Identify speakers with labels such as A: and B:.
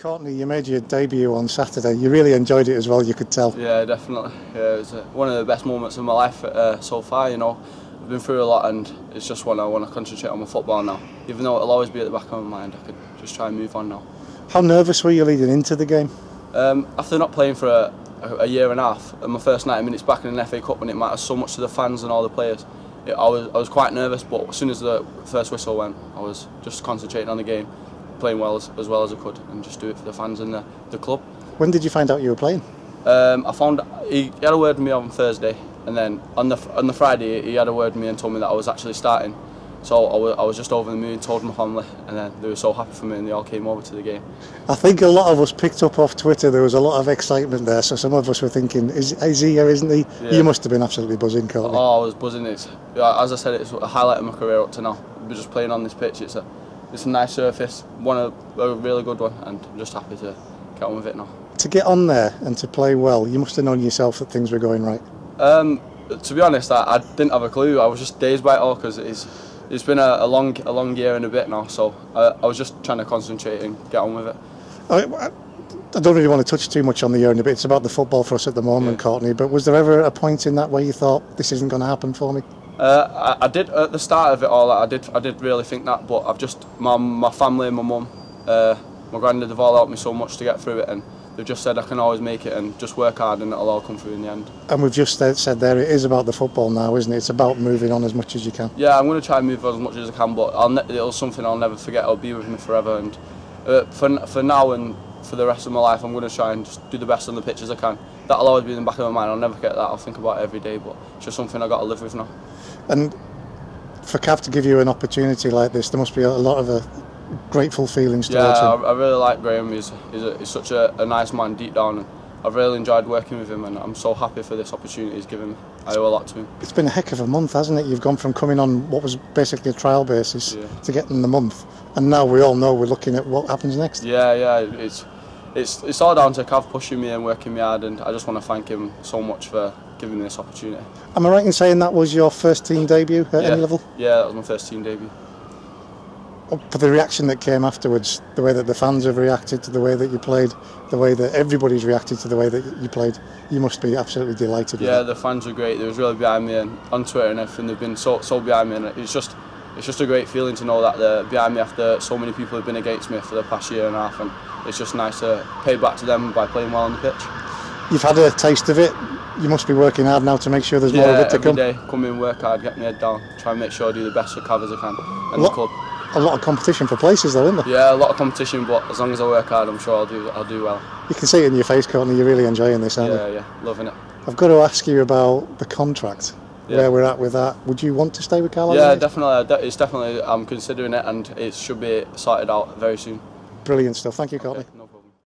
A: Courtney, you made your debut on Saturday. You really enjoyed it as well, you could tell.
B: Yeah, definitely. Yeah, it was one of the best moments of my life so far. You know, I've been through a lot, and it's just when I want to concentrate on my football now. Even though it'll always be at the back of my mind, I could just try and move on now.
A: How nervous were you leading into the game?
B: After not playing for a year and a half, and my first 90 minutes back in an FA Cup when it matters so much to the fans and all the players, I was quite nervous. But as soon as the first whistle went, I was just concentrating on the game, playing well as I could, and just do it for the fans and the club. When
A: did you find out you were playing?
B: I found he had a word with me on Thursday, and then on the Friday he had a word with me and told me that I was actually starting. So I was just over the moon, told my family, and then they were so happy for me, and they all came over to the game.
A: I think a lot of us picked up off Twitter there was a lot of excitement there, so some of us were thinking, is he or isn't he? Yeah. You must have been absolutely buzzing, Courtney.
B: Oh, I was buzzing. As I said, it's a highlight of my career up to now. We're just playing on this pitch. It's a nice surface, a really good one, and I'm just happy to get on with it now.
A: To get on there and to play well, you must have known yourself that things were going right.
B: To be honest, I didn't have a clue. I was just dazed by it all because it's been a long year and a bit now, so I was just trying to concentrate and get on with it.
A: I don't really want to touch too much on the year and a bit. It's about the football for us at the moment, yeah. Courtney, but was there ever a point in that where you thought, this isn't going to happen for me?
B: I did at the start of it all. I did really think that, but I've just my family, my mum, my granddad have all helped me so much to get through it, and they've just said I can always make it and just work hard and it'll all come through in the end. And we've just said there, it is about the football now, isn't it? It's about moving on as much as you can. Yeah, I'm going to try and move on as much as I can, but it'll something I'll never forget. It'll be with me forever, and for now and for the rest of my life, I'm going to try and just do the best on the pitch as I can. That'll always be in the back of my mind. I'll never forget that. I'll think about it every day, but it's just something I've got to live with now. And for Cav to give you an opportunity like this, there must be a lot of grateful feelings towards him. Yeah, I really like Graham. He's such a nice man deep down, and I've really enjoyed working with him, and I'm so happy for this opportunity he's given me. I owe a lot to him. It's been a heck of a month, hasn't it? You've gone from coming on what was basically a trial basis to getting the month, and now we all know we're looking at what happens next. Yeah, it's all down to Cav pushing me and working me hard, and I just want to thank him so much for giving me this opportunity. Am I right in saying that was your first team debut at any level? Yeah, that was my first team debut. For the reaction that came afterwards, the way that the fans have reacted to the way that you played, the way that everybody's reacted to the way that you played, you must be absolutely delighted with that. The fans were great. They was really behind me, and on Twitter and everything, they've been so behind me, and it's just a great feeling to know that they're behind me after so many people have been against me for the past year and a half, and it's just nice to pay back to them by playing well on the pitch. You've had a taste of it. You must be working hard now to make sure there's more of it to come. Every day, come in, work hard, get my head down, try and make sure I do the best for Cav as I can and the club. A lot of competition for places though, isn't there? Yeah, a lot of competition, but as long as I work hard, I'm sure I'll do well. You can see it in your face, Courtney, you're really enjoying this, aren't you? Yeah, loving it. I've got to ask you about the contract, where we're at with that. Would you want to stay with Carlisle? Yeah, definitely. I'm considering it, and it should be sorted out very soon. Brilliant stuff. Thank you, Courtney. Okay.